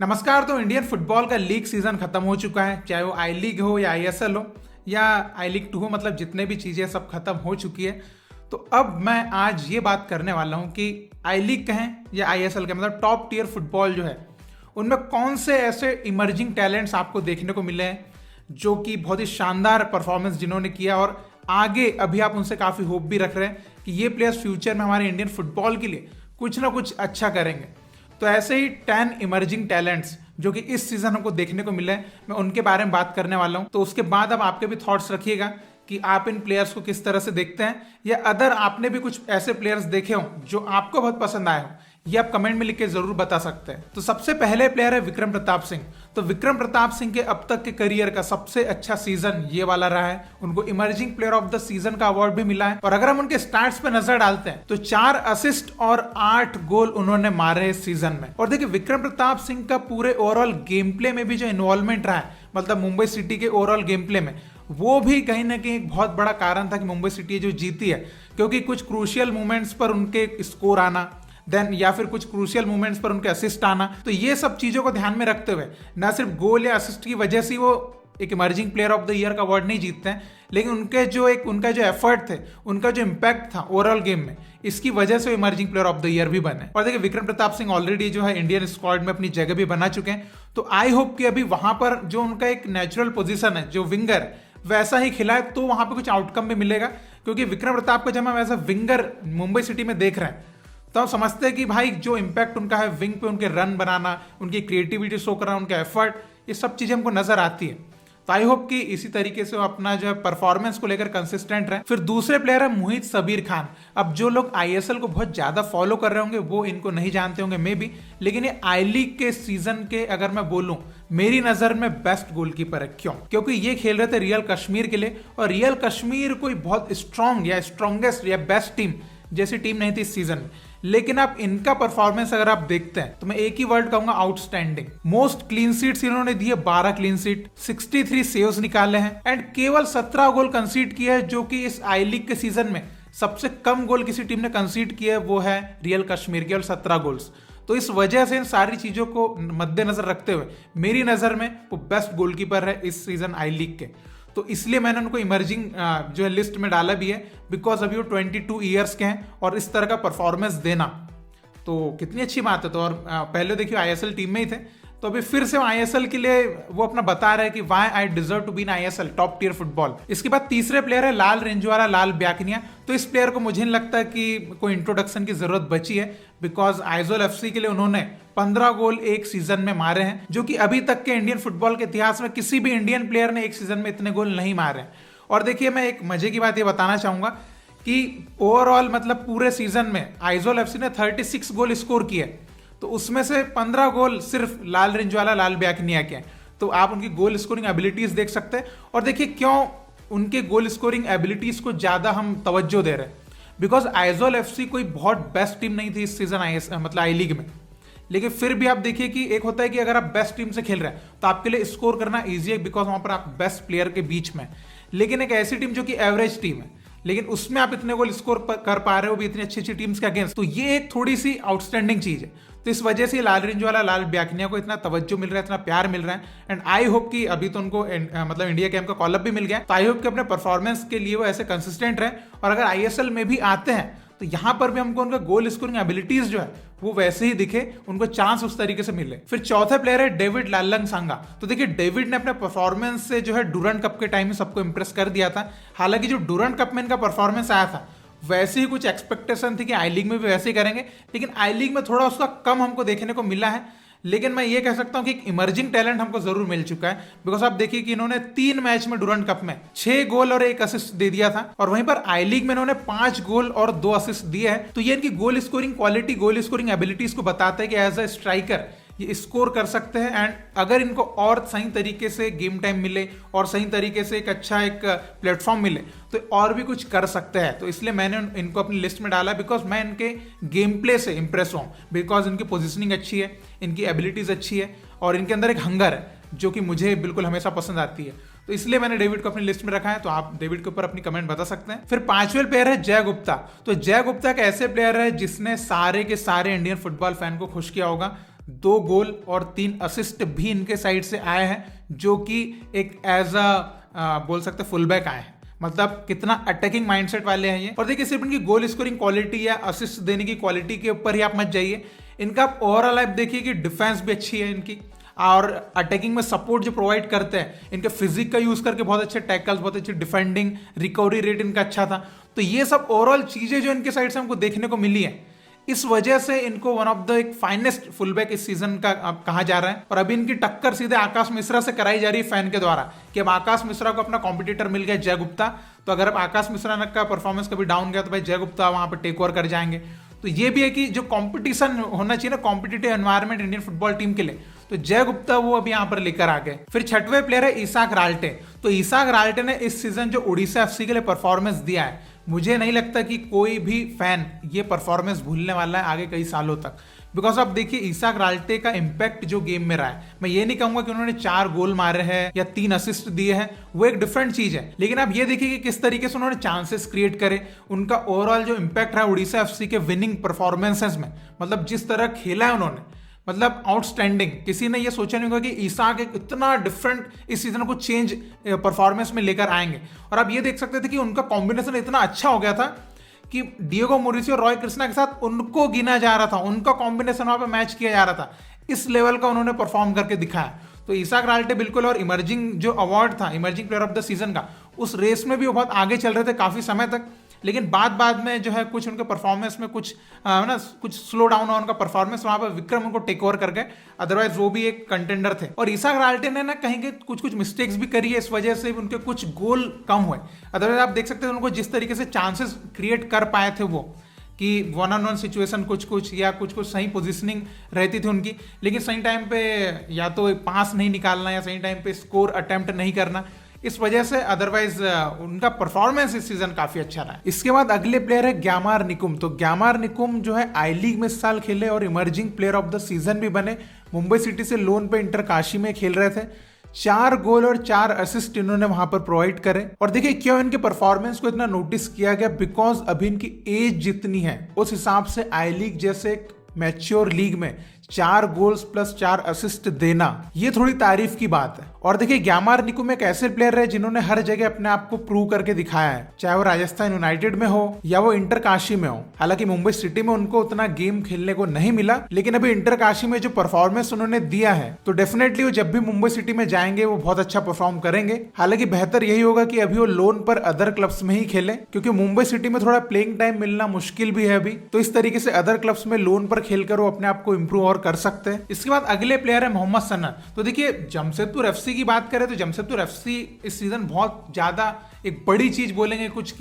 नमस्कार। तो Indian football का लीग सीजन खत्म हो चुका है, चाहे वो आई लीग हो या आईएसएल हो या आई लीग 2 हो, मतलब जितने भी चीज़ें सब खत्म हो चुकी है। तो अब मैं आज ये बात करने वाला हूँ कि आई लीग कहें या आईएसएल कहें, मतलब टॉप टियर फुटबॉल जो है उनमें कौन से ऐसे इमर्जिंग टैलेंट्स आपको देखने को मिले हैं जो कि बहुत ही शानदार परफॉर्मेंस जिन्होंने किया और आगे अभी आप उनसे काफ़ी होप भी रख रहे हैं कि ये प्लेयर्स फ्यूचर में हमारे इंडियन फुटबॉल के लिए कुछ ना कुछ अच्छा करेंगे। तो ऐसे ही 10 इमर्जिंग टैलेंट्स जो कि इस सीजन हमको देखने को मिले हैं, मैं उनके बारे में बात करने वाला हूं। तो उसके बाद अब आपके भी थॉट्स रखिएगा कि आप इन प्लेयर्स को किस तरह से देखते हैं, या अदर आपने भी कुछ ऐसे प्लेयर्स देखे हो जो आपको बहुत पसंद आए हो, ये आप कमेंट में लिख के जरूर बता सकते हैं। तो सबसे पहले प्लेयर है विक्रम प्रताप सिंह। तो विक्रम प्रताप सिंह के अब तक के करियर का सबसे अच्छा सीजन ये वाला रहा है। उनको emerging player of the season का अवार्ड भी मिला है। और अगर हम उनके स्टार्ट्स पे नजर डालते हैं तो 4 असिस्ट और 8 गोल उन्होंने मारे इस सीजन में। और देखिए, विक्रम प्रताप सिंह का पूरे ओवरऑल गेम प्ले में भी जो इन्वॉल्वमेंट रहा है, मतलब मुंबई सिटी के ओवरऑल गेम प्ले में, वो भी कहीं ना कहीं एक बहुत बड़ा कारण था कि मुंबई सिटी जो जीती है, क्योंकि कुछ क्रूशियल मोमेंट्स पर उनके स्कोर आना, देन या फिर कुछ क्रूशियल मोमेंट्स पर उनके असिस्ट आना, तो ये सब चीजों को ध्यान में रखते हुए ना सिर्फ गोल या असिस्ट की वजह से वो एक emerging player of the year का अवार्ड नहीं जीतते हैं, लेकिन उनका जो एफर्ट थे, उनका जो इम्पैक्ट था ओवरऑल गेम में, इसकी वजह से emerging player of the year भी बने। और देखिए, विक्रम प्रताप सिंह ऑलरेडी जो है इंडियन स्क्वाड में अपनी जगह भी बना चुके हैं। तो आई होप कि अभी वहां पर जो उनका एक नेचुरल पोजिशन है, जो विंगर, वैसा ही खिलाए तो वहां पर कुछ आउटकम भी मिलेगा। क्योंकि विक्रम प्रताप को जब हम as a winger Mumbai city में देख रहे हैं तो हम समझते हैं कि भाई जो इम्पैक्ट उनका है विंग पे, उनके रन बनाना, उनकी क्रिएटिविटी शो करना, उनका एफर्ट, ये सब चीजें हमको नजर आती है। तो आई होप कि इसी तरीके से वो अपना जो है परफॉर्मेंस को लेकर कंसिस्टेंट रहे। फिर दूसरे प्लेयर है मोहित सबीर खान। अब जो लोग आईएसएल को बहुत ज्यादा फॉलो कर रहे होंगे वो इनको नहीं जानते होंगे मे बी, लेकिन ये आई लीग के सीजन के अगर मैं बोलूं, मेरी नजर में बेस्ट गोलकीपर है। क्यों? क्योंकि ये खेल रहे थे रियल कश्मीर के लिए, और रियल कश्मीर कोई बहुत स्ट्रॉन्ग या स्ट्रॉन्गेस्ट या बेस्ट टीम जैसी टीम नहीं थी इस सीजन में, लेकिन आप इनका परफॉर्मेंस अगर आप देखते हैं तो मैं एक ही वर्ड कहूंगा, आउटस्टैंडिंग। मोस्ट क्लीन सीट्स इन्होंने दी है, 12 क्लीन सीट, 63 सेव्स निकाले हैं एंड केवल 17 गोल कंसीड किया है, जो कि इस आई लीग के सीजन में सबसे कम गोल किसी टीम ने कंसीड किया है वो है रियल कश्मीर, केवल 17 गोल्स। तो इस वजह से इन सारी चीजों को मद्देनजर रखते हुए मेरी नजर में वो बेस्ट गोलकीपर है इस सीजन आई लीग के। तो इसलिए मैंने उनको इमर्जिंग जो है लिस्ट में डाला भी है, बिकॉज अभी वो 22 ईयर्स के हैं और इस तरह का परफॉर्मेंस देना तो कितनी अच्छी बात है। तो और पहले देखिए आईएसएल टीम में ही थे, तो अभी फिर से आईएसएल के लिए वो अपना बता रहे हैं कि why I deserve to be in ISL top tier football. इसके बाद तीसरे प्लेयर है लाल रिंजवारा, लाल ब्याकनिया। तो इस प्लेयर को मुझे नहीं लगता कि कोई इंट्रोडक्शन की जरूरत बची है, बिकॉज आइजोल एफसी के लिए उन्होंने 15 गोल एक सीजन में मारे हैं, जो कि अभी तक के इंडियन फुटबॉल के इतिहास में किसी भी इंडियन प्लेयर ने एक सीजन में इतने गोल नहीं मारे हैं। और देखिए, मैं एक मजे की बात ये बताना चाहूंगा कि ओवरऑल मतलब पूरे सीजन में आइजोल एफसी ने 36 गोल स्कोर किए, तो उसमें से 15 गोल सिर्फ लाल रिंजवाला, लाल ब्याकनिया के हैं। तो आप उनकी गोल स्कोरिंग एबिलिटीज देख सकते हैं। और देखिए क्यों उनके गोल स्कोरिंग एबिलिटीज को ज्यादा हम तवज्जो दे रहे हैं, बिकॉज आइजोल एफसी कोई बहुत बेस्ट टीम नहीं थी इस सीजन मतलब आई लीग में, लेकिन फिर भी आप देखिए कि एक होता है कि अगर आप बेस्ट टीम से खेल रहे हैं तो आपके लिए स्कोर करना ईजी है, बिकॉज वहां पर आप बेस्ट प्लेयर के बीच में। लेकिन एक ऐसी टीम जो कि एवरेज टीम है, लेकिन उसमें आप इतने गोल स्कोर कर पा रहे हो भी इतनी अच्छी अच्छी टीम्स के अगेंस्ट, तो ये एक थोड़ी सी आउटस्टैंडिंग चीज है। तो इस वजह से लाल रिंजवाला, लाल ब्याकनिया को इतना तवज्जो मिल रहा है, इतना प्यार मिल रहा है। एंड आई होप कि अभी तो उनको मतलब इंडिया कैंप का कॉल अप भी मिल गया, तो आई होप कि अपने परफॉर्मेंस के लिए वो ऐसे कंसिस्टेंट रहे, और अगर आईएसएल में भी आते हैं तो यहां पर भी हमको उनका गोल स्कोरिंग एबिलिटीज जो है वो वैसे ही दिखे, उनको चांस उस तरीके से मिले। फिर चौथे प्लेयर है डेविड लालंग सांगा। तो देखिए, डेविड ने अपने परफॉर्मेंस से जो है डूरंट कप के टाइम में सबको इंप्रेस कर दिया था। हालांकि जो डूरंट कप में इनका परफॉर्मेंस आया था वैसे ही कुछ एक्सपेक्टेशन थी कि आई लीग में भी वैसे ही करेंगे, लेकिन आई लीग में थोड़ा उसका कम हमको देखने को मिला है। लेकिन मैं ये कह सकता हूं कि एक इमर्जिंग टैलेंट हमको जरूर मिल चुका है, बिकॉज आप देखिए कि इन्होंने 3 मैच में डूरंट कप में 6 गोल और 1 असिस्ट दे दिया था, और वहीं पर आई लीग में इन्होंने 5 गोल और 2 असिस्ट दिए हैं। तो ये इनकी goal scoring quality, goal scoring abilities को बताता है कि एज अ स्ट्राइकर ये स्कोर कर सकते हैं। एंड अगर इनको और सही तरीके से गेम टाइम मिले और सही तरीके से एक अच्छा एक प्लेटफॉर्म मिले तो और भी कुछ कर सकते हैं। तो इसलिए मैंने इनको अपनी लिस्ट में डाला, बिकॉज मैं इनके गेम प्ले से इंप्रेस हूँ, बिकॉज इनकी पोजिशनिंग अच्छी है, इनकी एबिलिटीज अच्छी है, और इनके अंदर एक हंगर है जो कि मुझे बिल्कुल हमेशा पसंद आती है। तो इसलिए मैंने डेविड को अपनी लिस्ट में रखा है। तो आप डेविड के ऊपर अपनी कमेंट बता सकते हैं। फिर 5वें प्लेयर है जय गुप्ता। तो जय गुप्ता एक ऐसे प्लेयर है जिसने सारे के सारे इंडियन फुटबॉल फैन को खुश किया होगा। 2 गोल और 3 असिस्ट भी इनके साइड से आए हैं, जो कि एक एज अ बोल सकते फुल बैक आए हैं। मतलब कितना अटैकिंग माइंडसेट वाले हैं ये। और देखिए सिर्फ इनकी गोल स्कोरिंग क्वालिटी या असिस्ट देने की क्वालिटी के ऊपर ही आप मत जाइए, इनका ओवरऑल आप देखिए कि डिफेंस भी अच्छी है इनकी, और अटैकिंग में सपोर्ट जो प्रोवाइड करते हैं, इनके फिजिक का यूज करके बहुत अच्छे टैकल्स, बहुत अच्छी डिफेंडिंग, रिकवरी रेट इनका अच्छा था। तो ये सब ओवरऑल चीजें जो इनके साइड से हमको देखने को मिली है, इस वजह से इनको वन ऑफ द एक फाइनेस्ट फुलबैक इस सीजन का कहा जा रहा है। और अभी इनकी टक्कर सीधे आकाश मिश्रा से कराई जा रही है फैन के द्वारा, कि अब आकाश मिश्रा को अपना कॉम्पिटिटर मिल गया जय गुप्ता, तो अगर अब आकाश मिश्रा का परफॉर्मेंस कभी डाउन गया तो भाई जय गुप्ता वहां पर टेक ओवर कर जाएंगे। तो ये भी है कि जो कंपटीशन होना चाहिए ना, competitive environment Indian football team के लिए, तो जय गुप्ता वो अभी यहाँ पर लेकर आ गए। फिर छठवें प्लेयर है इसाक राल्टे। तो इसाक राल्टे ने इस सीजन जो उड़ीसा एफसी के लिए परफॉर्मेंस दिया है, मुझे नहीं लगता कि कोई भी फैन ये परफॉर्मेंस भूलने वाला है आगे कई सालों तक। बिकॉज आप देखिए इसाक राल्टे का इंपैक्ट जो गेम में रहा है, मैं ये नहीं कहूंगा कि उन्होंने 4 गोल मारे हैं या 3 असिस्ट दिए हैं, वो एक डिफरेंट चीज है, लेकिन आप ये देखिए कि किस तरीके से उन्होंने चांसेस क्रिएट करे, उनका ओवरऑल जो इंपैक्ट रहा उड़ीसा एफसी के विनिंग परफॉर्मेंसेस में, मतलब जिस तरह खेला है उन्होंने, मतलब आउटस्टैंडिंग। किसी ने ये सोचा नहीं होगा कि इसाक एक इतना डिफरेंट इस सीजन को चेंज परफॉर्मेंस में लेकर आएंगे। और आप ये देख सकते थे कि उनका कॉम्बिनेशन इतना अच्छा हो गया था कि डिएगो मोरिसियो और रॉय कृष्णा के साथ उनको गिना जा रहा था, उनका कॉम्बिनेशन वहां पे मैच किया जा रहा था। इस लेवल का उन्होंने परफॉर्म करके दिखाया। तो इसाक राल्टे बिल्कुल, और इमर्जिंग जो अवार्ड था emerging player of the season का, उस रेस में भी वो बहुत आगे चल रहे थे काफी समय तक, लेकिन बाद में जो है कुछ उनके परफॉर्मेंस में कुछ कुछ स्लो डाउन हुआ उनका परफॉर्मेंस, वहां पर विक्रम उनको टेक ओवर कर गए, अदरवाइज वो भी एक कंटेंडर थे। और इसाक राल्टे ने ना कहीं के कुछ मिस्टेक्स भी करी है, इस वजह से उनके कुछ गोल कम हुए। अदरवाइज आप देख सकते हैं उनको जिस तरीके से चांसेस क्रिएट कर पाए थे वो, कि 1-on-1 सिचुएशन कुछ या कुछ सही पोजीशनिंग रहती थी उनकी, लेकिन सही टाइम पे या तो पास नहीं निकालना या सही टाइम पे स्कोर अटेम्प्ट नहीं करना, इस वजह से अदरवाइज उनका परफॉर्मेंस इस सीजन काफी अच्छा रहा है। इसके बाद अगले प्लेयर है ग्यामार निकुम। तो ग्यामार निकुम जो है आई लीग में इस साल खेले और emerging player of the season भी बने। मुंबई सिटी से लोन पे इंटर काशी में खेल रहे थे। 4 गोल और 4 असिस्ट इन्होंने वहां पर प्रोवाइड करे। और देखिए क्यों इनके परफॉर्मेंस को इतना नोटिस किया गया, बिकॉज अभी इनकी एज जितनी है उस हिसाब से आई लीग जैसे मैच्योर लीग में 4 गोल्स प्लस 4 असिस्ट देना, ये थोड़ी तारीफ की बात है। और देखिए ग्यामार निकुम एक ऐसे प्लेयर है जिन्होंने हर जगह अपने आप को प्रूव करके दिखाया है, चाहे वो राजस्थान यूनाइटेड में हो या वो इंटर काशी में हो। हालांकि मुंबई सिटी में उनको उतना गेम खेलने को नहीं मिला, लेकिन अभी इंटर काशी में जो परफॉर्मेंस उन्होंने दिया है, तो डेफिनेटली वो जब भी मुंबई सिटी में जाएंगे वो बहुत अच्छा परफॉर्म करेंगे। हालांकि बेहतर यही होगा कि अभी वो लोन पर अदर क्लब्स में ही खेले, क्योंकि मुंबई सिटी में थोड़ा प्लेइंग टाइम मिलना मुश्किल भी है अभी। तो इस तरीके से अदर क्लब्स में लोन पर खेलकर वो अपने आप को इंप्रूव और कर सकते हैं। इसके बाद अगले प्लेयर है मोहम्मद सनन। तो देखिए जमशेदपुर एफसी की बात करें तो जमशेदपुर एफसी इस सीजन बहुत ज्यादा एक बड़ी चीज बोलेंगे कुछ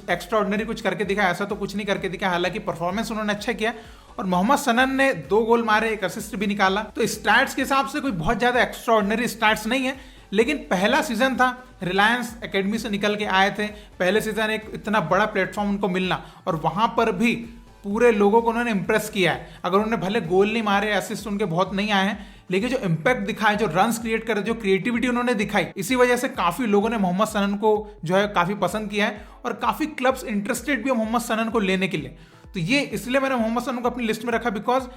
एक्स्ट्रा ऑर्डिनरी कुछ करके दिखा, ऐसा तो कुछ नहीं करके दिखा। हालांकि परफॉर्मेंस उन्होंने अच्छा किया और मोहम्मद सनन ने 2 गोल मारे, 1 असिस्ट भी निकाला। तो स्टैट्स के हिसाब से कोई बहुत ज्यादा एक्स्ट्रा ऑर्डिनरी स्टैट्स नहीं है, लेकिन पहला सीजन था, रिलायंस एकेडमी से निकल के आए थे, पहले सीजन एक इतना बड़ा प्लेटफॉर्म उनको मिलना, और वहां पर भी पूरे लोगों को उन्होंने इंप्रेस किया है। अगर उन्होंने भले गोल नहीं मारे, असिस्ट उनके बहुत नहीं आए हैं, लेकिन जो इंपैक्ट दिखाया, जो रन्स क्रिएट करे, जो क्रिएटिविटी उन्होंने दिखाई, इसी वजह से काफी लोगों ने मोहम्मद सनन को जो है काफी पसंद किया है, और काफी क्लब्स इंटरेस्टेड भी है मोहम्मद सनन को लेने के लिए। तो ये इसलिए मैंने मोहम्मद सनन को अपनी लिस्ट में रखा, बिकॉज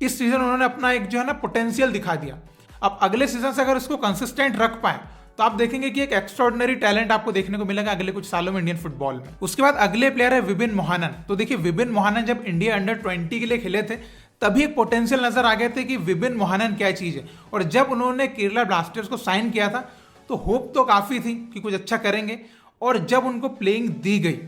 इस सीजन उन्होंने अपना एक जो है ना पोटेंशियल दिखा दिया। अब अगले सीजन से अगर इसको कंसिस्टेंट रख पाए तो आप देखेंगे कि एक एक्स्ट्राऑर्डिनरी टैलेंट आपको देखने को मिलेगा अगले कुछ सालों में इंडियन फुटबॉल में। उसके बाद अगले प्लेयर है विपिन मोहनन। तो देखिए विपिन मोहनन जब इंडिया अंडर 20 के लिए खेले थे तभी एक पोटेंशियल नजर आ गए थे कि विपिन मोहनन क्या चीज है, और जब उन्होंने केरला ब्लास्टर्स को साइन किया था तो होप तो काफी थी कि कुछ अच्छा करेंगे, और जब उनको प्लेइंग दी गई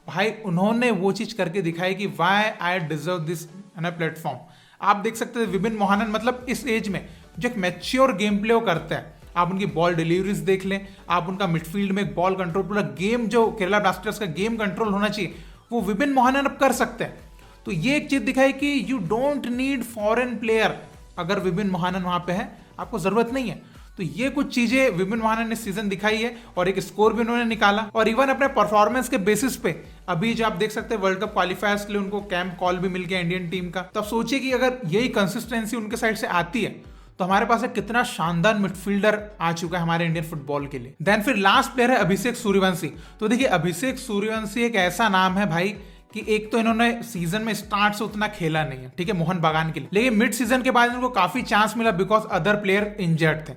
भाई उन्होंने वो चीज करके दिखाई कि why I deserve this platform. आप देख सकते थे विपिन मोहनन मतलब इस एज में जो एक मैच्योर गेम प्ले वो करता है। आप उनकी बॉल डिलीवरीज देख लें, आप उनका मिडफील्ड में बॉल कंट्रोल, पूरा गेम जो केरला ब्लास्टर्स का गेम कंट्रोल होना चाहिए वो विपिन मोहनन अब कर सकते हैं। तो ये एक चीज दिखाई कि you don't need foreign player, अगर विपिन मोहनन वहां पे है आपको जरूरत नहीं है। तो ये कुछ चीजें विपिन मोहनन ने सीजन दिखाई है, और एक स्कोर भी उन्होंने निकाला, और इवन अपने परफॉर्मेंस के बेसिस पे अभी जो आप देख सकते हैं वर्ल्ड कप क्वालिफायर्स के लिए उनको कैंप कॉल भी मिल गया इंडियन टीम का। तब सोचिए कि अगर यही कंसिस्टेंसी उनके साइड से आती है तो हमारे पास एक कितना शानदार मिडफील्डर आ चुका है हमारे इंडियन फुटबॉल के लिए। देन फिर लास्ट प्लेयर है अभिषेक सूर्यवंशी। तो देखिए अभिषेक सूर्यवंशी एक ऐसा नाम है भाई कि एक तो इन्होंने सीजन में स्टार्ट से उतना खेला नहीं है, ठीक है, मोहन बागान के लिए, लेकिन मिड सीजन के बाद इनको काफी चांस मिला बिकॉज अदर प्लेयर इंजर्ड थे।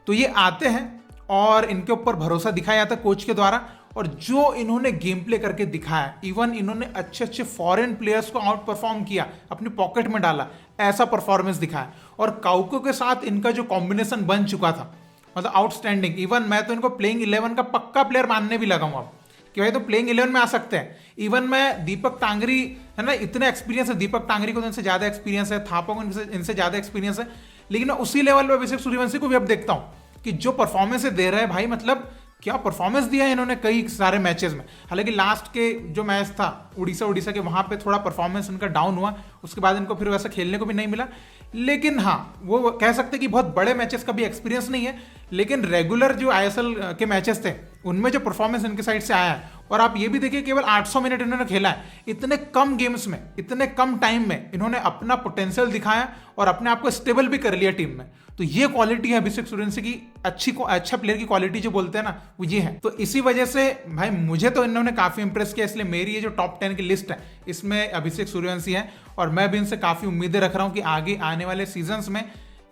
तो ये आते हैं और इनके ऊपर भरोसा दिखाया जाता है कोच के द्वारा, और जो इन्होंने गेम प्ले करके दिखाया, इवन इन्होंने अच्छे अच्छे फॉरेन प्लेयर्स को आउट परफॉर्म किया, अपनी पॉकेट में डाला, ऐसा परफॉर्मेंस दिखाया। और काउको के साथ इनका जो कॉम्बिनेशन बन चुका था, मतलब आउटस्टैंडिंग। इवन मैं तो इनको प्लेइंग 11 का पक्का प्लेयर मानने भी लगा हूं अब, कि भाई तो प्लेइंग 11 में आ सकते हैं। इवन मैं दीपक टांगरी, है ना, इतने एक्सपीरियंस है, दीपक टांगरी को तो इनसे ज्यादा एक्सपीरियंस है, थापा को इनसे ज्यादा एक्सपीरियंस है, लेकिन मैं उसी लेवल पर अभिषेक सूर्यवंशी को भी अब देखता हूं कि जो परफॉर्मेंस दे रहे हैं भाई, मतलब क्या परफॉर्मेंस दिया है इन्होंने कई सारे मैचेस में। हालांकि लास्ट के जो मैच था उड़ीसा के, वहां पे थोड़ा परफॉर्मेंस इनका डाउन हुआ, उसके बाद इनको फिर वैसा खेलने को भी नहीं मिला। लेकिन हाँ, वो कह सकते कि बहुत बड़े मैचेस का भी एक्सपीरियंस नहीं है, लेकिन रेगुलर जो आईएसएल के मैचेस थे उनमें जो परफॉर्मेंस इनके साइड से आया है, और आप ये भी देखिए केवल 800 मिनट इन्होंने खेला है, इतने कम गेम्स में, इतने कम टाइम में इन्होंने अपना पोटेंशियल दिखाया और अपने आप को स्टेबल भी कर लिया टीम में। तो ये क्वालिटी है अभिषेक सूर्यवंशी की, अच्छा प्लेयर की क्वालिटी जो बोलते हैं ना, वो ये है। तो इसी वजह से भाई मुझे तो इन्होंने काफी इंप्रेस किया, इसलिए मेरी ये जो टॉप 10 की लिस्ट है इसमें अभिषेक सूर्यवंशी है, और मैं भी इनसे काफी उम्मीदें रख रहा हूं कि आगे आने वाले सीजन्स में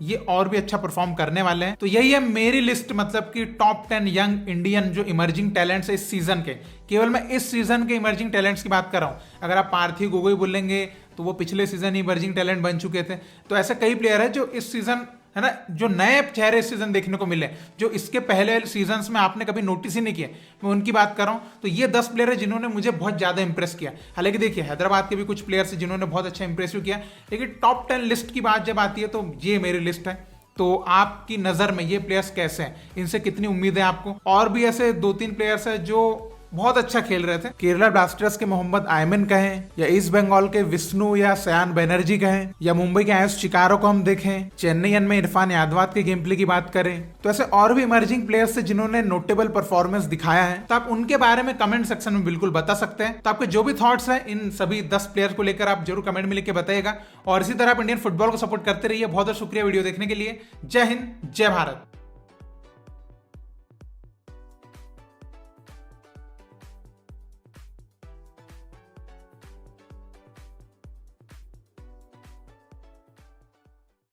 ये और भी अच्छा परफॉर्म करने वाले हैं। तो यही है मेरी लिस्ट, मतलब कि टॉप 10 यंग इंडियन जो इमर्जिंग टैलेंट्स है इस सीजन के। केवल मैं इस सीजन के इमर्जिंग टैलेंट्स की बात कर रहा हूं। अगर आप पार्थिव गोगोई बोलेंगे तो वो पिछले सीजन इमर्जिंग टैलेंट बन चुके थे। तो ऐसे कई प्लेयर है जो इस सीजन, है ना, जो नए चेहरे इस सीजन देखने को मिले, जो इसके पहले सीजन्स में आपने कभी नोटिस ही नहीं किया, मैं उनकी बात कर रहा हूं। तो ये 10 प्लेयर है जिन्होंने मुझे बहुत ज्यादा इंप्रेस किया। हालांकि देखिए हैदराबाद के भी कुछ प्लेयर्स हैं जिन्होंने बहुत अच्छा इंप्रेसिव किया, लेकिन टॉप 10 लिस्ट की बात जब आती है तो ये मेरी लिस्ट है। तो आपकी नजर में ये प्लेयर्स कैसे हैं, इनसे कितनी उम्मीद है आपको? और भी ऐसे 2-3 प्लेयर्स हैं जो बहुत अच्छा खेल रहे थे। केरला ब्लास्टर्स के मोहम्मद आयमन कहें, या ईस्ट बंगाल के विष्णु या सयान बैनर्जी कहें, या मुंबई के आयुष चिकारो को हम देखें, चेन्नईयन में इरफान यादवाद के गेम प्ले की बात करें, तो ऐसे और भी इमर्जिंग प्लेयर्स से जिन्होंने नोटेबल परफॉर्मेंस दिखाया है। तो आप उनके बारे में कमेंट सेक्शन में बिल्कुल बता सकते हैं। तो आपके जो भी थॉट्स हैं इन सभी 10 प्लेयर को लेकर आप जरूर कमेंट में लिख के बताइएगा, और इसी तरह आप इंडियन फुटबॉल को सपोर्ट करते रहिए। बहुत बहुत शुक्रिया वीडियो देखने के लिए। जय हिंद, जय भारत।